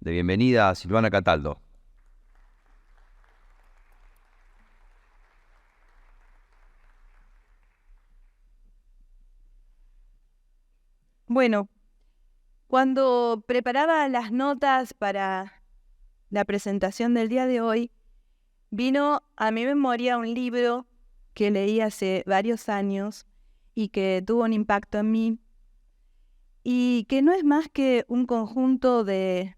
de bienvenida a Silvana Cataldo. Bueno, cuando preparaba las notas para la presentación del día de hoy, vino a mi memoria un libro que leí hace varios años y que tuvo un impacto en mí, y que no es más que un conjunto de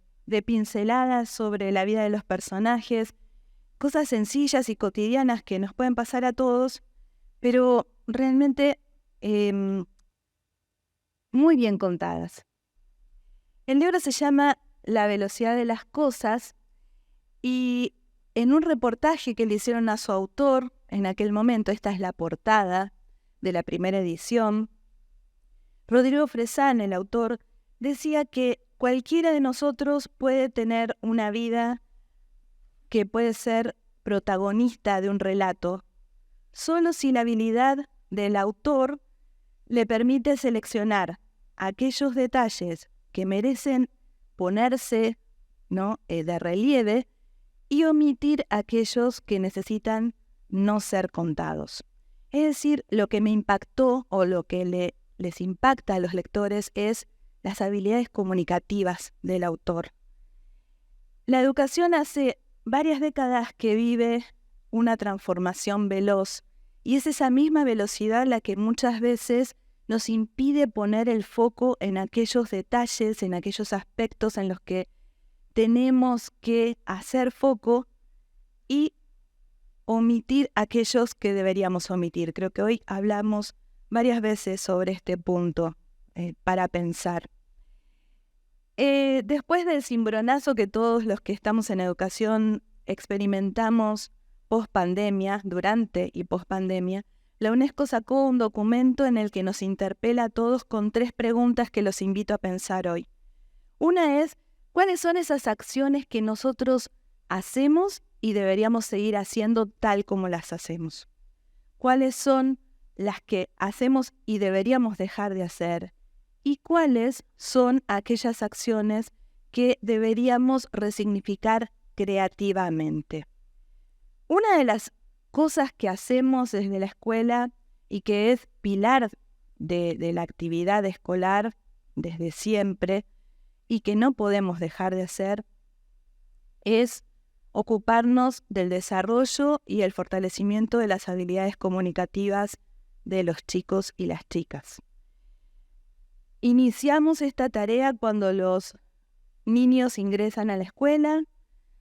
pinceladas sobre la vida de los personajes, cosas sencillas y cotidianas que nos pueden pasar a todos, pero realmente muy bien contadas. El libro se llama La velocidad de las cosas, y en un reportaje que le hicieron a su autor en aquel momento, esta es la portada de la primera edición, Rodrigo Fresán, el autor, decía que cualquiera de nosotros puede tener una vida que puede ser protagonista de un relato, solo si la habilidad del autor le permite seleccionar aquellos detalles que merecen ponerse, de relieve, y omitir aquellos que necesitan no ser contados. Es decir, lo que me impactó o lo que les impacta a los lectores es las habilidades comunicativas del autor. La educación hace varias décadas que vive una transformación veloz, y es esa misma velocidad la que muchas veces nos impide poner el foco en aquellos detalles, en aquellos aspectos en los que tenemos que hacer foco y omitir aquellos que deberíamos omitir. Creo que hoy hablamos varias veces sobre este punto para pensar. Después del cimbronazo que todos los que estamos en educación experimentamos post-pandemia, durante y post-pandemia, la UNESCO sacó un documento en el que nos interpela a todos con 3 preguntas que los invito a pensar hoy. Una es, ¿cuáles son esas acciones que nosotros hacemos y deberíamos seguir haciendo tal como las hacemos? ¿Cuáles son las que hacemos y deberíamos dejar de hacer? ¿Y cuáles son aquellas acciones que deberíamos resignificar creativamente? Una de las cosas que hacemos desde la escuela y que es pilar de la actividad escolar desde siempre y que no podemos dejar de hacer es ocuparnos del desarrollo y el fortalecimiento de las habilidades comunicativas de los chicos y las chicas. Iniciamos esta tarea cuando los niños ingresan a la escuela,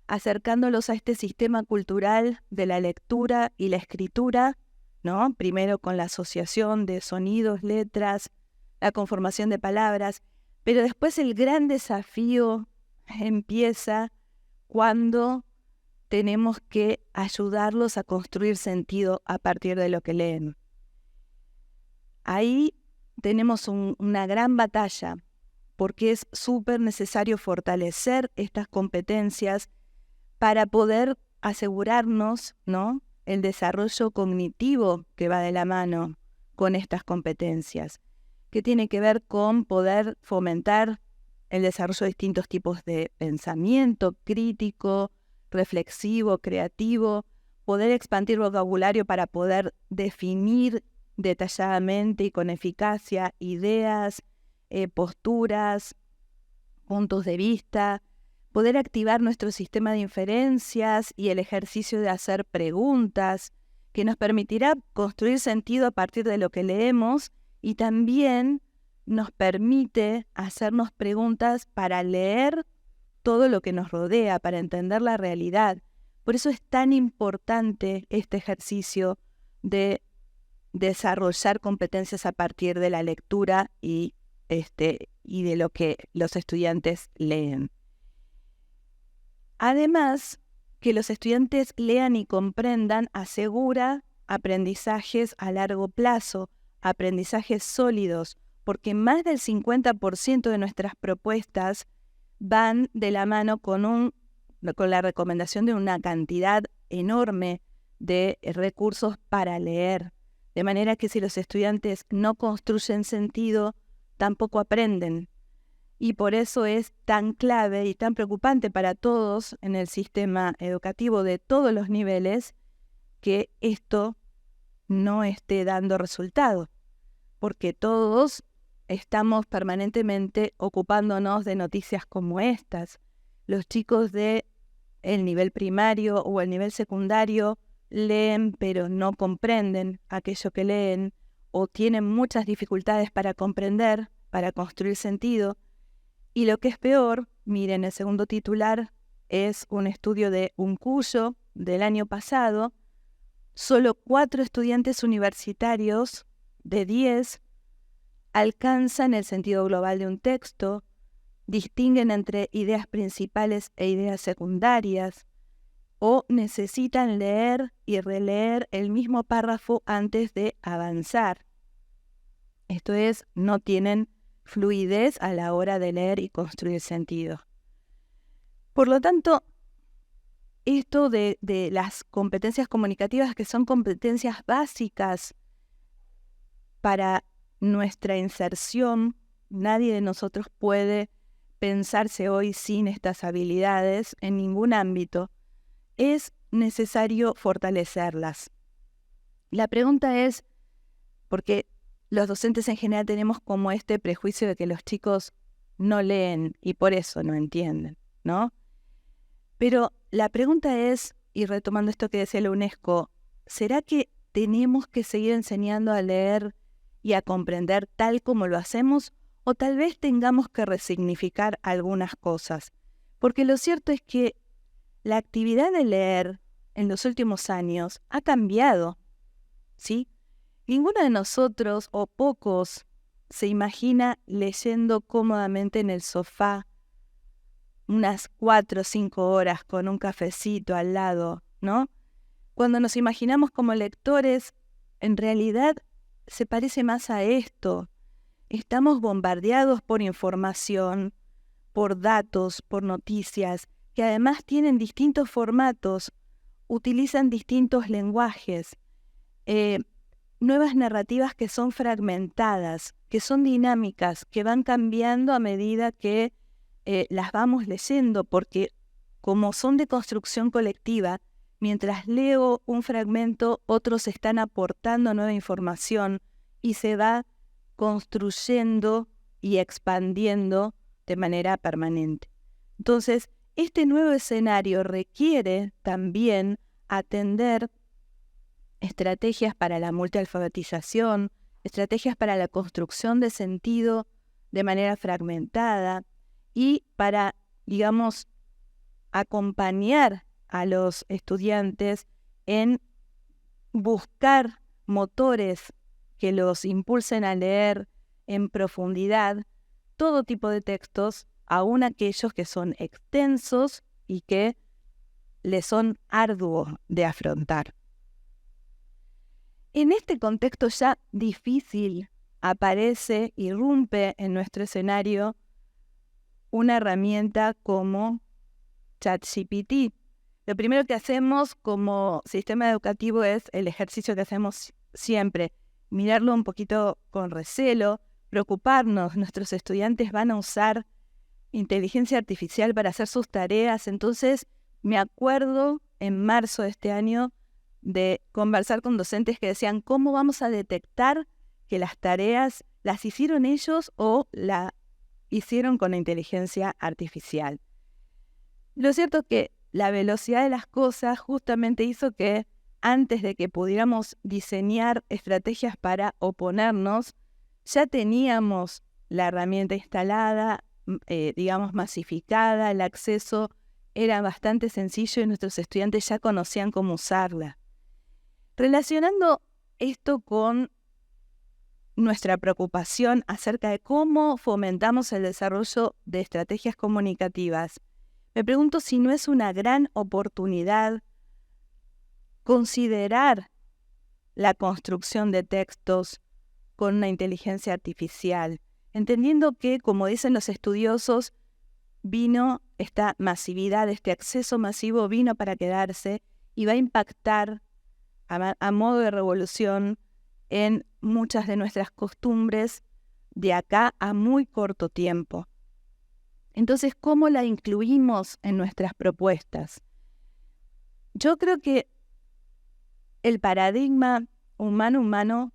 acercándolos a este sistema cultural de la lectura y la escritura, ¿no? Primero con la asociación de sonidos, letras, la conformación de palabras, pero después el gran desafío empieza cuando tenemos que ayudarlos a construir sentido a partir de lo que leen. Ahí tenemos una gran batalla, porque es súper necesario fortalecer estas competencias para poder asegurarnos, el desarrollo cognitivo que va de la mano con estas competencias, que tiene que ver con poder fomentar el desarrollo de distintos tipos de pensamiento crítico, reflexivo, creativo, poder expandir vocabulario para poder definir detalladamente y con eficacia ideas, posturas, puntos de vista, poder activar nuestro sistema de inferencias y el ejercicio de hacer preguntas, que nos permitirá construir sentido a partir de lo que leemos y también nos permite hacernos preguntas para leer todo lo que nos rodea, para entender la realidad. Por eso es tan importante este ejercicio de desarrollar competencias a partir de la lectura y de lo que los estudiantes leen. Además, que los estudiantes lean y comprendan asegura aprendizajes a largo plazo, aprendizajes sólidos, porque más del 50% de nuestras propuestas van de la mano con la recomendación de una cantidad enorme de recursos para leer. De manera que si los estudiantes no construyen sentido, tampoco aprenden. y por eso es tan clave y tan preocupante para todos en el sistema educativo de todos los niveles que esto no esté dando resultado, porque todos estamos permanentemente ocupándonos de noticias como estas. Los chicos del nivel primario o el nivel secundario leen pero no comprenden aquello que leen o tienen muchas dificultades para comprender, para construir sentido. Y lo que es peor, miren, el segundo titular es un estudio de Uncuyo del año pasado. Solo 4 estudiantes universitarios de 10 alcanzan el sentido global de un texto, distinguen entre ideas principales e ideas secundarias, o necesitan leer y releer el mismo párrafo antes de avanzar. Esto es, no tienen fluidez a la hora de leer y construir sentido. Por lo tanto, esto de las competencias comunicativas, que son competencias básicas para nuestra inserción, nadie de nosotros puede pensarse hoy sin estas habilidades en ningún ámbito, es necesario fortalecerlas. La pregunta es, porque los docentes en general tenemos como este prejuicio de que los chicos no leen y por eso no entienden, ¿no? Pero la pregunta es, y retomando esto que decía la UNESCO, ¿será que tenemos que seguir enseñando a leer y a comprender tal como lo hacemos? O tal vez tengamos que resignificar algunas cosas. Porque lo cierto es que la actividad de leer en los últimos años ha cambiado, ¿sí? Ninguno de nosotros, o pocos, se imagina leyendo cómodamente en el sofá unas 4 o 5 horas con un cafecito al lado, ¿no? Cuando nos imaginamos como lectores, en realidad se parece más a esto. Estamos bombardeados por información, por datos, por noticias, que además tienen distintos formatos, utilizan distintos lenguajes, nuevas narrativas que son fragmentadas, que son dinámicas, que van cambiando a medida que las vamos leyendo, porque como son de construcción colectiva, mientras leo un fragmento, otros están aportando nueva información y se va construyendo y expandiendo de manera permanente. Entonces, este nuevo escenario requiere también atender estrategias para la multialfabetización, estrategias para la construcción de sentido de manera fragmentada y para, digamos, acompañar a los estudiantes en buscar motores que los impulsen a leer en profundidad todo tipo de textos, aun aquellos que son extensos y que les son arduos de afrontar. En este contexto ya difícil aparece, irrumpe en nuestro escenario una herramienta como ChatGPT. Lo primero que hacemos como sistema educativo es el ejercicio que hacemos siempre, mirarlo un poquito con recelo, preocuparnos. Nuestros estudiantes van a usar inteligencia artificial para hacer sus tareas. Entonces, me acuerdo en marzo de este año de conversar con docentes que decían, ¿cómo vamos a detectar que las tareas las hicieron ellos o la hicieron con la inteligencia artificial? Lo cierto es que la velocidad de las cosas justamente hizo que antes de que pudiéramos diseñar estrategias para oponernos, ya teníamos la herramienta instalada, digamos masificada, el acceso era bastante sencillo y nuestros estudiantes ya conocían cómo usarla. Relacionando esto con nuestra preocupación acerca de cómo fomentamos el desarrollo de estrategias comunicativas, me pregunto si no es una gran oportunidad considerar la construcción de textos con una inteligencia artificial, entendiendo que, como dicen los estudiosos, vino esta masividad, este acceso masivo vino para quedarse y va a impactar a modo de revolución en muchas de nuestras costumbres de acá a muy corto tiempo. Entonces, ¿cómo la incluimos en nuestras propuestas? Yo creo que el paradigma humano-humano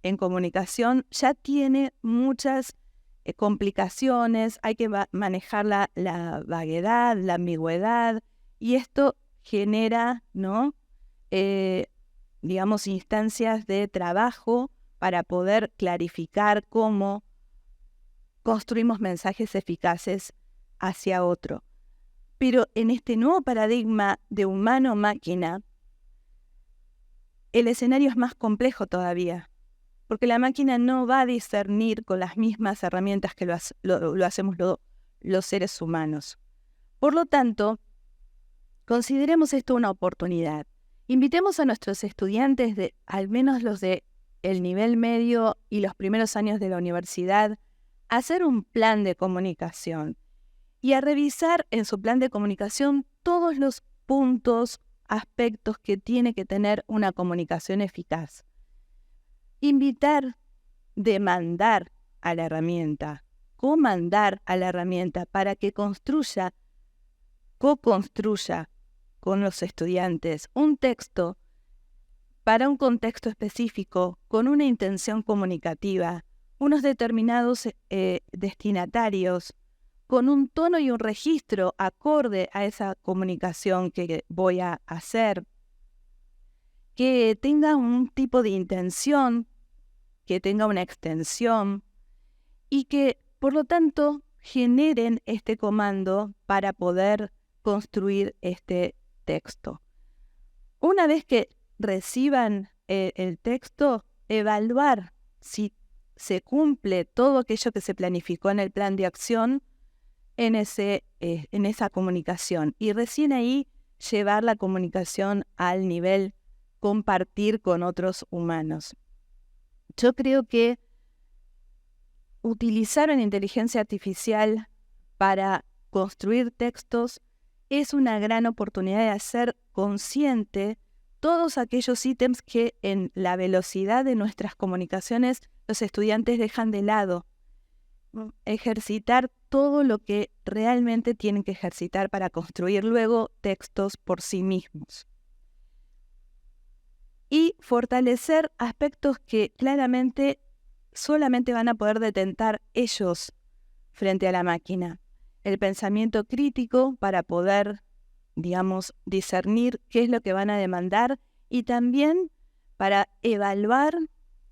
en comunicación ya tiene muchas complicaciones, hay que manejar la vaguedad, la ambigüedad, y esto genera, ¿no? Digamos, instancias de trabajo para poder clarificar cómo construimos mensajes eficaces hacia otro. Pero en este nuevo paradigma de humano-máquina, el escenario es más complejo todavía, porque la máquina no va a discernir con las mismas herramientas que lo hacemos los seres humanos. Por lo tanto, consideremos esto una oportunidad. Invitemos a nuestros estudiantes, al menos los del nivel medio y los primeros años de la universidad, a hacer un plan de comunicación y a revisar en su plan de comunicación todos los puntos, aspectos que tiene que tener una comunicación eficaz. Invitar, demandar a la herramienta, comandar a la herramienta para que co-construya con los estudiantes un texto para un contexto específico, con una intención comunicativa, unos determinados destinatarios, con un tono y un registro acorde a esa comunicación que voy a hacer, que tenga un tipo de intención, que tenga una extensión y que, por lo tanto, generen este comando para poder construir este texto. Una vez que reciban el texto, evaluar si se cumple todo aquello que se planificó en el plan de acción en esa comunicación, y recién ahí llevar la comunicación al nivel compartir con otros humanos. Yo creo que utilizar una inteligencia artificial para construir textos es una gran oportunidad de hacer consciente todos aquellos ítems que en la velocidad de nuestras comunicaciones los estudiantes dejan de lado. Ejercitar todo lo que realmente tienen que ejercitar para construir luego textos por sí mismos. Y fortalecer aspectos que claramente solamente van a poder detectar ellos frente a la máquina. El pensamiento crítico para poder, digamos, discernir qué es lo que van a demandar, y también para evaluar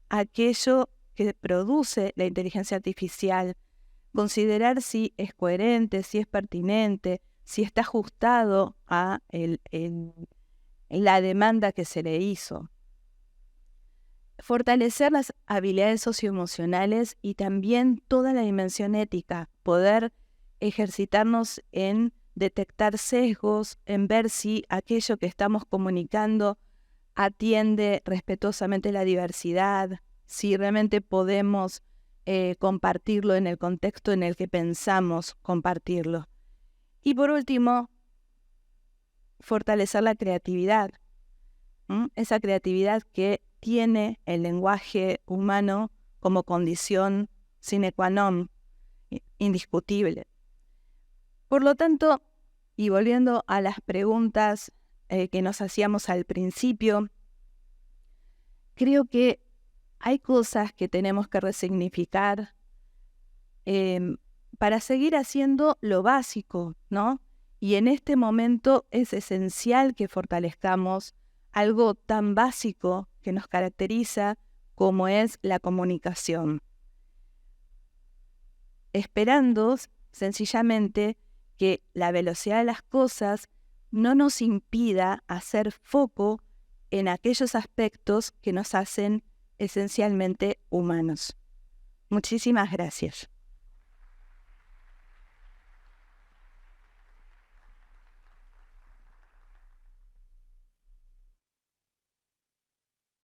aquello que produce la inteligencia artificial, considerar si es coherente, si es pertinente, si está ajustado a la demanda que se le hizo. Fortalecer las habilidades socioemocionales y también toda la dimensión ética, poder ejercitarnos en detectar sesgos, en ver si aquello que estamos comunicando atiende respetuosamente la diversidad, si realmente podemos compartirlo en el contexto en el que pensamos compartirlo. Y por último, fortalecer la creatividad, esa creatividad que tiene el lenguaje humano como condición sine qua non, indiscutible. Por lo tanto, y volviendo a las preguntas que nos hacíamos al principio, creo que hay cosas que tenemos que resignificar para seguir haciendo lo básico, ¿no? Y en este momento es esencial que fortalezcamos algo tan básico que nos caracteriza como es la comunicación. Esperando sencillamente que la velocidad de las cosas no nos impida hacer foco en aquellos aspectos que nos hacen esencialmente humanos. Muchísimas gracias.